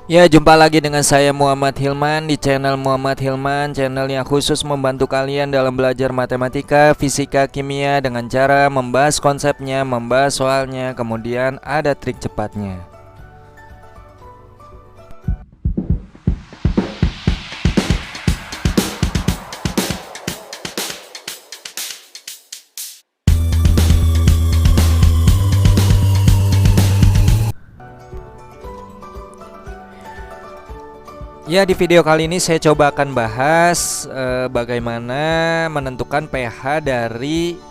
Ya, jumpa lagi dengan saya Muhammad Hilman di channel Muhammad Hilman, channel yang khusus membantu kalian dalam belajar matematika, fisika, kimia dengan cara membahas konsepnya, membahas soalnya, kemudian ada trik cepatnya. Ya, di video kali ini saya coba akan bahas bagaimana menentukan pH dari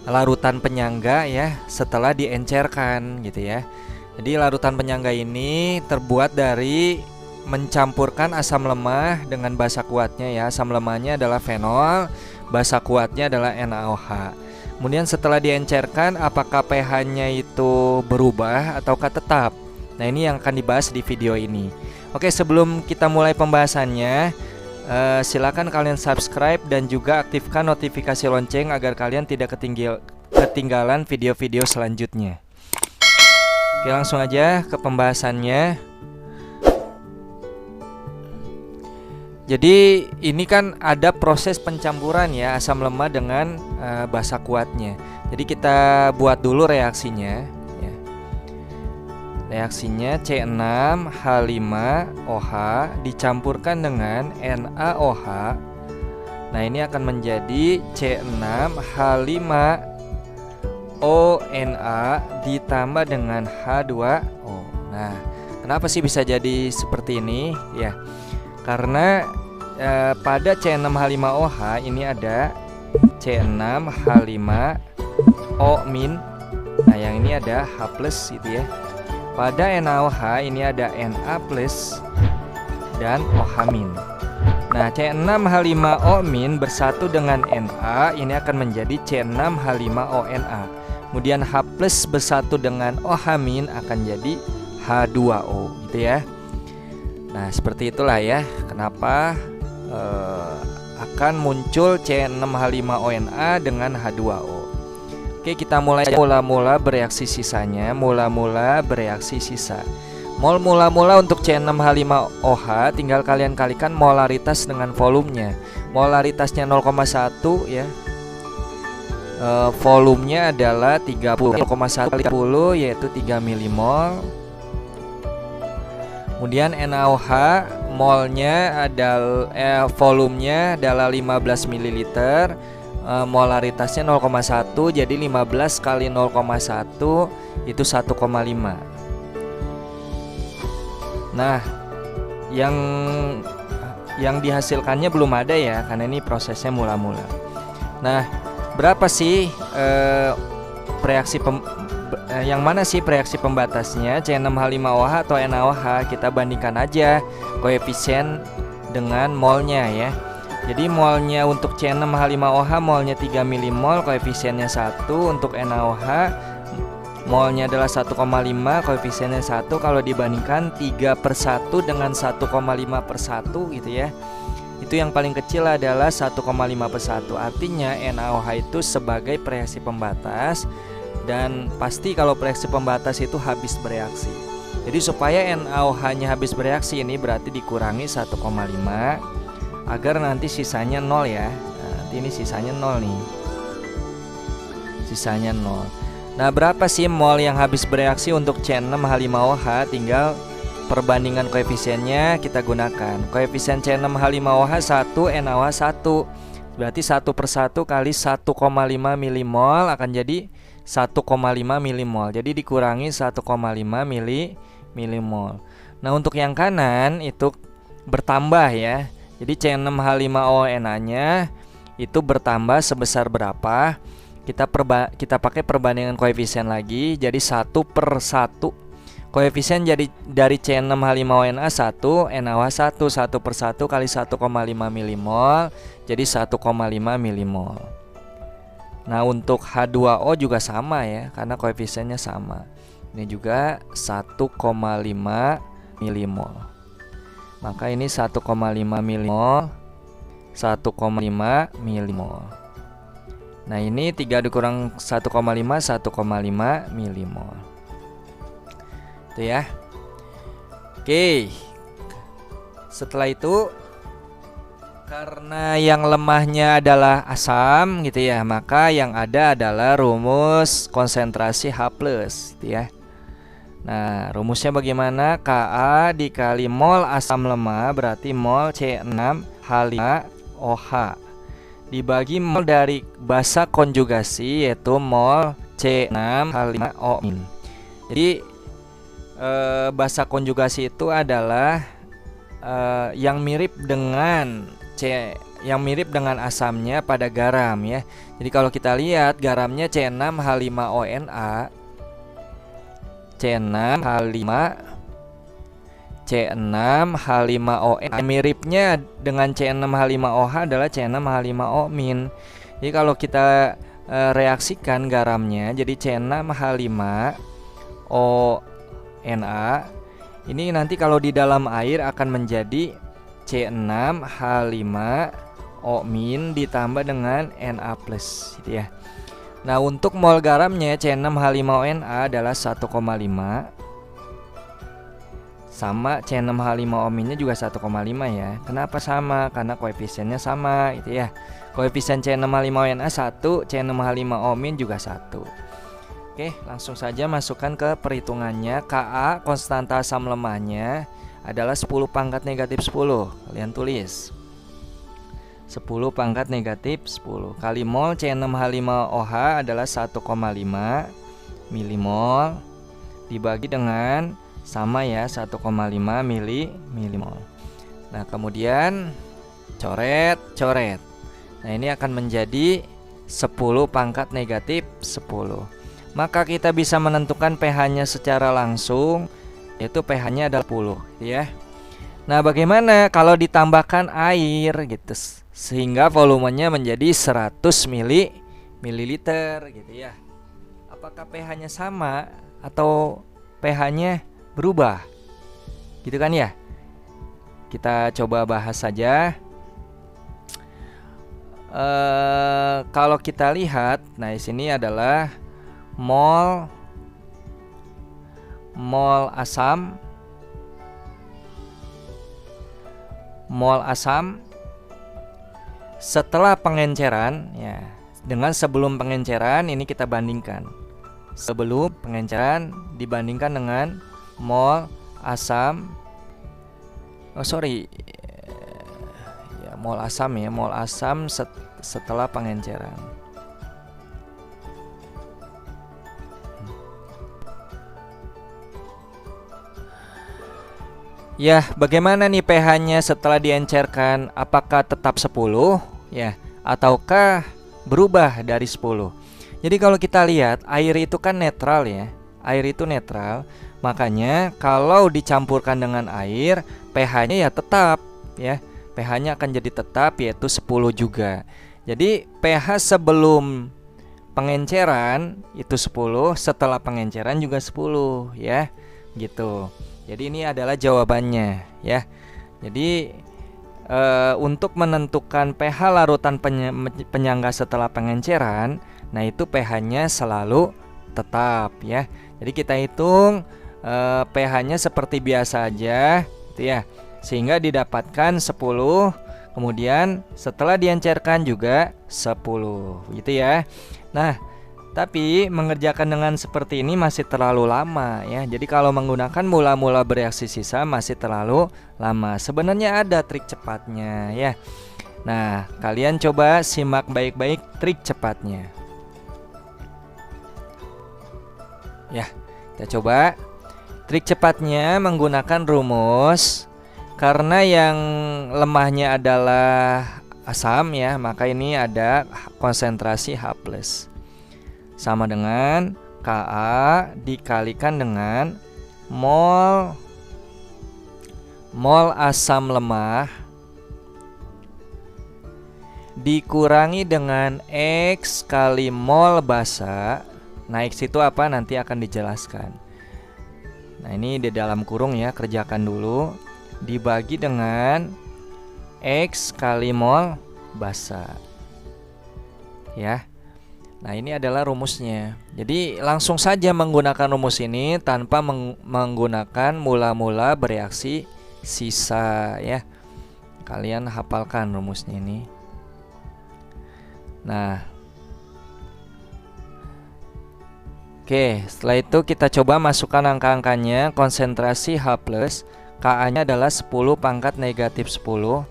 larutan penyangga ya setelah diencerkan gitu ya. Jadi larutan penyangga ini terbuat dari mencampurkan asam lemah dengan basa kuatnya ya. Asam lemahnya adalah fenol, basa kuatnya adalah NaOH. Kemudian setelah diencerkan, apakah pH-nya itu berubah ataukah tetap? Nah, ini yang akan dibahas di video ini. Oke, sebelum kita mulai pembahasannya, silakan kalian subscribe dan juga aktifkan notifikasi lonceng agar kalian tidak ketinggalan video-video selanjutnya. Oke, langsung aja ke pembahasannya. Jadi ini kan ada proses pencampuran ya asam lemah dengan basa kuatnya. Jadi kita buat dulu reaksinya. Reaksinya C6H5OH dicampurkan dengan NaOH. Nah, ini akan menjadi C6H5ONa ditambah dengan H2O. Nah, kenapa sih bisa jadi seperti ini? Ya, karena pada C6H5OH ini ada C6H5O-. Nah, yang ini ada H+ gitu ya. Pada NaOH ini ada Na+ dan OH-. Nah, C6H5O- bersatu dengan Na, ini akan menjadi C6H5ONa. Kemudian H+ bersatu dengan OH- akan jadi H2O gitu ya. Nah, seperti itulah ya kenapa akan muncul C6H5ONa dengan H2O. Oke, kita mulai mula-mula bereaksi sisanya. Mula-mula bereaksi sisa. Mol mula-mula untuk C6H5OH tinggal kalian kalikan molaritas dengan volumenya. Molaritasnya 0,1 ya. Volumenya adalah 30. 0,1 yaitu 3 milimol. Kemudian NaOH molnya adalah volumenya adalah 15 ml. Molaritasnya 0,1, jadi 15 kali 0,1 itu 1,5. Nah, yang dihasilkannya belum ada ya, karena ini prosesnya mula-mula. Nah, berapa sih yang mana sih reaksi pembatasnya, C6H5OH atau NaOH? Kita bandingkan aja koefisien dengan molnya ya. Jadi molnya untuk C6H5OH molnya 3 milimol, koefisiennya 1. Untuk NaOH molnya adalah 1,5, koefisiennya 1. Kalau dibandingkan 3/1 dengan 1,5/1 gitu ya, itu yang paling kecil adalah 1,5/1. Artinya NaOH itu sebagai reaksi pembatas. Dan pasti kalau reaksi pembatas itu habis bereaksi. Jadi supaya NaOH-nya habis bereaksi, ini berarti dikurangi 1,5 agar nanti sisanya 0 ya. Nah, nanti ini sisanya 0 nih. Sisanya 0. Nah, berapa sih mol yang habis bereaksi untuk C6H5OH? Tinggal perbandingan koefisiennya kita gunakan. Koefisien C6H5OH 1, NaOH 1. Berarti 1/1 kali 1,5 milimol akan jadi 1,5 milimol. Jadi dikurangi 1,5 milimol. Nah, untuk yang kanan itu bertambah ya. Jadi C6H5ONa-nya itu bertambah sebesar berapa? Kita pakai perbandingan koefisien lagi. Jadi 1/1. Koefisien jadi dari C6H5ONa 1, NaOH 1. 1/1 kali 1,5 milimol jadi 1,5 milimol. Nah, untuk H2O juga sama ya, karena koefisiennya sama. Ini juga 1,5 milimol. Maka ini 1,5 milimol, 1,5 milimol. Nah, ini 3 dikurang 1,5, 1,5 milimol. Itu ya. Oke, Setelah itu, karena yang lemahnya adalah asam gitu ya, maka yang ada adalah rumus konsentrasi H+, gitu ya. Nah, rumusnya bagaimana? Ka dikali mol asam lemah berarti mol C6H5OH dibagi mol dari basa konjugasi yaitu mol C6H5O-. Jadi basa konjugasi itu adalah yang mirip dengan yang mirip dengan asamnya pada garam ya. Jadi kalau kita lihat garamnya C6H5ONa, C6H5ON. Miripnya dengan C6H5OH adalah C6H5O-. Jadi kalau kita reaksikan garamnya jadi C6H5ONa, ini nanti kalau di dalam air akan menjadi C6H5O- ditambah dengan Na+, gitu ya. Nah, untuk mol garamnya C6H5ONa adalah 1,5 sama C6H5O-nya juga 1,5 ya. Kenapa sama? Karena koefisiennya sama gitu ya. Koefisien C6H5ONa 1, C6H5O- juga 1. Oke, langsung saja masukkan ke perhitungannya. Ka konstanta asam lemahnya adalah 10 pangkat negatif 10. Kalian tulis 10 pangkat negatif 10 kali mol C6H5OH adalah 1,5 milimol dibagi dengan sama ya 1,5 milimol. Nah, kemudian coret. Nah, ini akan menjadi 10 pangkat negatif 10. Maka kita bisa menentukan pH-nya secara langsung, yaitu pH-nya adalah 10 ya. Nah, bagaimana kalau ditambahkan air gitu sehingga volumenya menjadi 100 mililiter gitu ya. Apakah pH-nya sama atau pH-nya berubah? Gitu kan ya? Kita coba bahas saja. Kalau kita lihat, nah di sini adalah mol asam setelah pengenceran ya dengan sebelum pengenceran. Ini kita bandingkan sebelum pengenceran dibandingkan dengan mol asam mol asam setelah pengenceran. Ya, bagaimana nih pH-nya setelah diencerkan? Apakah tetap 10 ya ataukah berubah dari 10? Jadi kalau kita lihat air itu kan netral ya. Air itu netral. Makanya kalau dicampurkan dengan air, pH-nya ya tetap ya. pH-nya akan jadi tetap yaitu 10 juga. Jadi pH sebelum pengenceran itu 10, setelah pengenceran juga 10 ya. Gitu. Jadi ini adalah jawabannya ya. Jadi untuk menentukan pH larutan penyangga setelah pengenceran, nah itu pH-nya selalu tetap ya. Jadi kita hitung pH-nya seperti biasa aja gitu ya. Sehingga didapatkan 10. Kemudian setelah diencerkan juga 10 gitu ya. Nah, tapi mengerjakan dengan seperti ini masih terlalu lama ya. Jadi kalau menggunakan mula-mula bereaksi sisa masih terlalu lama. Sebenarnya ada trik cepatnya ya. Nah, kalian coba simak baik-baik trik cepatnya. Ya, kita coba. Trik cepatnya menggunakan rumus. Karena yang lemahnya adalah asam ya, maka ini ada konsentrasi H+. Sama dengan Ka dikalikan dengan mol asam lemah dikurangi dengan X kali mol basa. Nah, X itu apa? Nanti akan dijelaskan. Nah, ini di dalam kurung ya, kerjakan dulu. Dibagi dengan X kali mol basa. Ya. Nah, ini adalah rumusnya. Jadi langsung saja menggunakan rumus ini tanpa menggunakan mula-mula bereaksi sisa ya. Kalian hafalkan rumusnya ini. Nah, oke, setelah itu kita coba masukkan angka-angkanya. Konsentrasi H+, Ka-nya adalah 10 pangkat negatif 10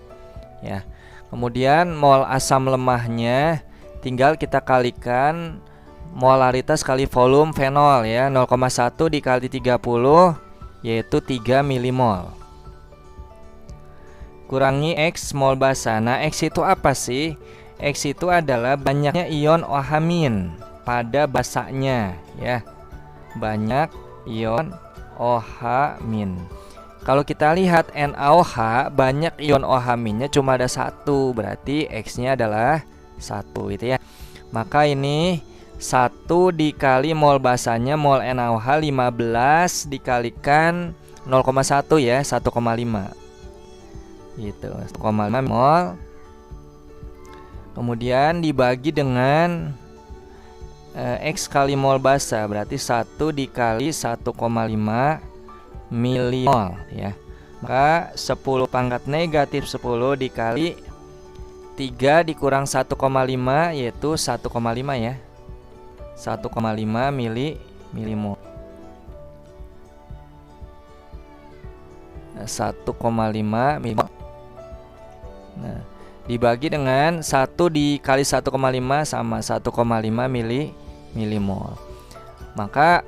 ya. Kemudian mol asam lemahnya tinggal kita kalikan molaritas kali volume fenol ya. 0,1 dikali 30 yaitu 3 milimol. Kurangi X mol basa. Nah, X itu apa sih? X itu adalah banyaknya ion OH- pada basanya ya. Banyak ion OH-. Kalau kita lihat NaOH, banyak ion OH-nya cuma ada 1, berarti X-nya adalah 1 gitu ya. Maka ini 1 dikali mol basanya, mol NaOH 15 dikalikan 0,1 ya, 1,5 gitu, 1,5 mol. Kemudian dibagi dengan X kali mol basa, berarti 1 dikali 1,5 milimol ya. Maka 10 pangkat negatif 10 dikali 3 dikurang 1,5 yaitu 1,5 ya. 1,5 milimol. 1,5 milimol. Nah, dibagi dengan 1 dikali 1,5 sama 1,5 milimol. Maka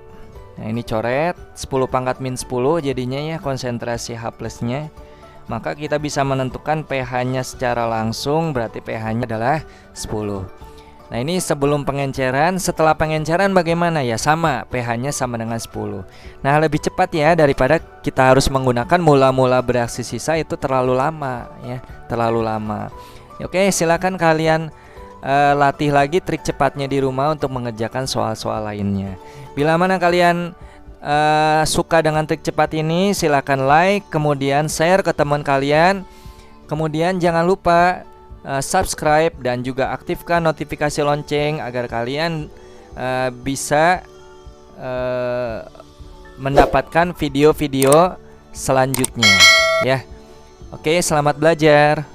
nah ini coret 10 pangkat min 10 jadinya ya konsentrasi H+ nya. Maka kita bisa menentukan pH nya secara langsung, berarti pH nya adalah 10. Nah ini sebelum pengenceran. Setelah pengenceran bagaimana ya? Sama, pH nya sama dengan 10. Nah lebih cepat ya, daripada kita harus menggunakan mula-mula bereaksi sisa, itu terlalu lama ya, terlalu lama. Oke, silakan kalian latih lagi trik cepatnya di rumah untuk mengerjakan soal-soal lainnya. Bila mana kalian suka dengan trik cepat ini, silakan like, kemudian share ke teman kalian. Kemudian jangan lupa subscribe dan juga aktifkan notifikasi lonceng agar kalian bisa mendapatkan video-video selanjutnya ya. Oke, selamat belajar.